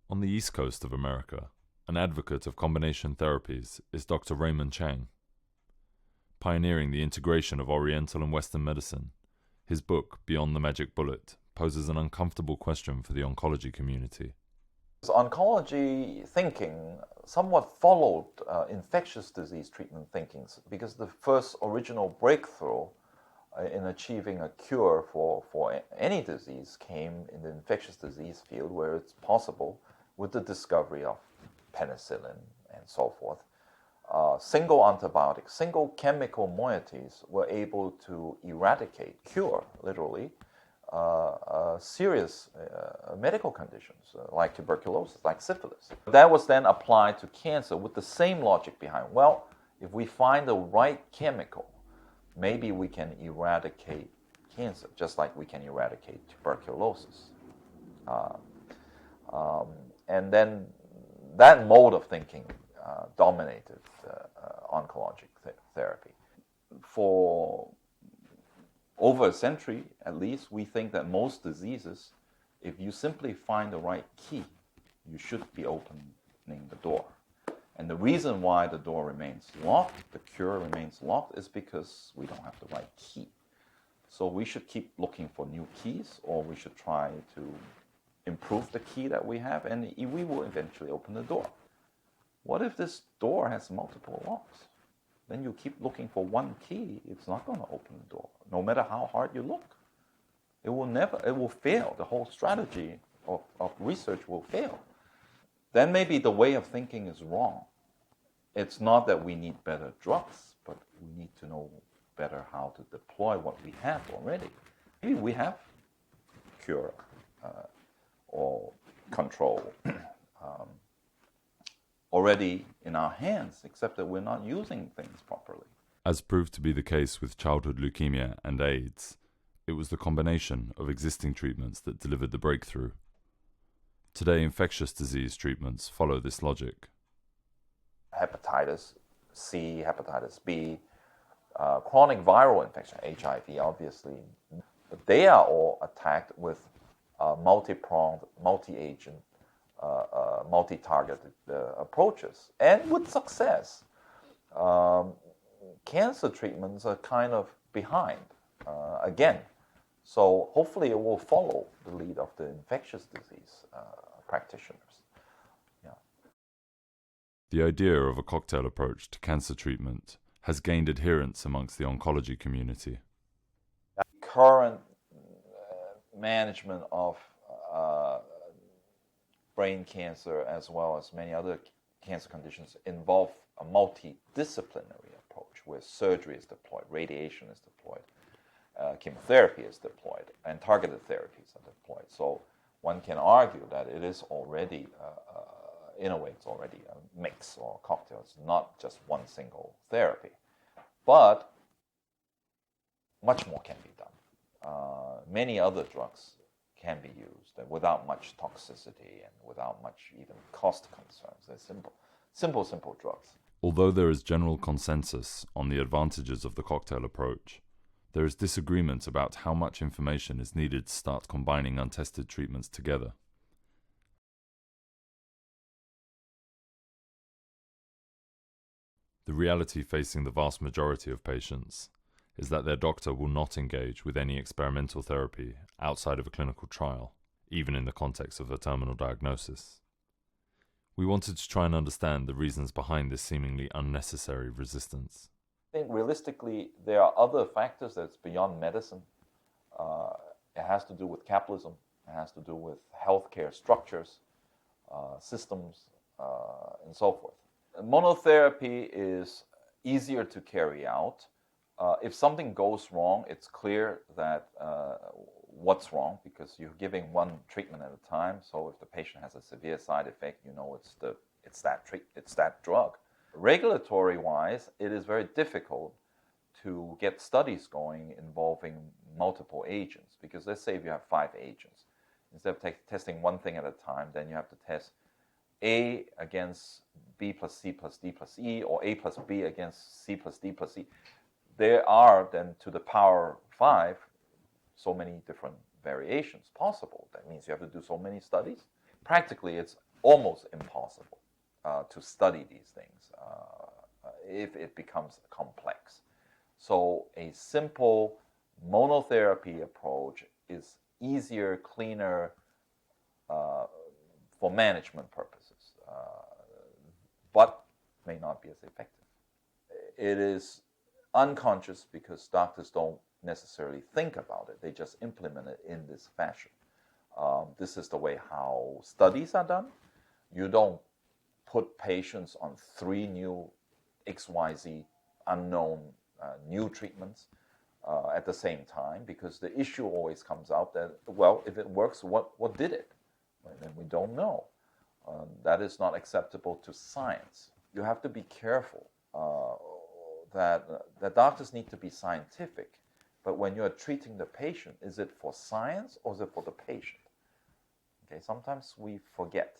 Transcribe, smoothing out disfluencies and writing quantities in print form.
On the east coast of America, an advocate of combination therapies is Dr. Raymond Chang. Pioneering the integration of Oriental and Western medicine, his book, Beyond the Magic Bullet, poses an uncomfortable question for the oncology community. Oncology thinking somewhat followed infectious disease treatment thinkings because the first original breakthrough in achieving a cure for any disease came in the infectious disease field, where it's possible with the discovery of penicillin and so forth. Single antibiotics, single chemical moieties were able to eradicate, cure, literally, serious medical conditions like tuberculosis, like syphilis. That was then applied to cancer with the same logic behind. Well, if we find the right chemical, maybe we can eradicate cancer, just like we can eradicate tuberculosis. And then that mode of thinking dominated oncologic therapy. For over a century, at least, we think that most diseases, if you simply find the right key, you should be opening the door. And the reason why the door remains locked, the cure remains locked, is because we don't have the right key. So we should keep looking for new keys, or we should try to improve the key that we have, and we will eventually open the door. What if this door has multiple locks? Then you keep looking for one key, it's not going to open the door, no matter how hard you look. It will fail. The whole strategy of research will fail. Then maybe the way of thinking is wrong. It's not that we need better drugs, but we need to know better how to deploy what we have already. Maybe we have cure or control already in our hands, except that we're not using things properly. As proved to be the case with childhood leukemia and AIDS, it was the combination of existing treatments that delivered the breakthrough. Today, infectious disease treatments follow this logic. Hepatitis C, hepatitis B, chronic viral infection, HIV obviously, but they are all attacked with multi-pronged, multi-agent, multi-targeted approaches, and with success. Cancer treatments are kind of behind again. So hopefully it will follow the lead of the infectious disease practitioners. Yeah. The idea of a cocktail approach to cancer treatment has gained adherence amongst the oncology community. Current management of brain cancer, as well as many other cancer conditions, involve a multidisciplinary approach where surgery is deployed, radiation is deployed, chemotherapy is deployed, and targeted therapies are deployed. So one can argue that it is already, in a way, it's already a mix or a cocktail. It's not just one single therapy. But much more can be done. Many other drugs can be used without much toxicity and without much even cost concerns. They're simple drugs. Although there is general consensus on the advantages of the cocktail approach, there is disagreement about how much information is needed to start combining untested treatments together. The reality facing the vast majority of patients is that their doctor will not engage with any experimental therapy outside of a clinical trial, even in the context of a terminal diagnosis. We wanted to try and understand the reasons behind this seemingly unnecessary resistance. I think realistically, there are other factors that's beyond medicine. It has to do with capitalism. It has to do with healthcare structures, systems, and so forth. Monotherapy is easier to carry out. If something goes wrong, it's clear that what's wrong, because you're giving one treatment at a time. So if the patient has a severe side effect, you know it's that drug. Regulatory-wise, it is very difficult to get studies going involving multiple agents, because let's say if you have 5 agents, instead of testing one thing at a time, then you have to test A against B plus C plus D plus E, or A plus B against C plus D plus E. There are then, to the power 5, so many different variations possible. That means you have to do so many studies. Practically, it's almost impossible to study these things if it becomes complex. So a simple monotherapy approach is easier, cleaner for management purposes, but may not be as effective. It is unconscious because doctors don't necessarily think about it. They just implement it in this fashion. This is the way how studies are done. You don't put patients on 3 new XYZ unknown new treatments at the same time, because the issue always comes out that, well, if it works, what did it? And we don't know. That is not acceptable to science. You have to be careful that doctors need to be scientific, but when you're treating the patient, is it for science or is it for the patient? Okay, sometimes we forget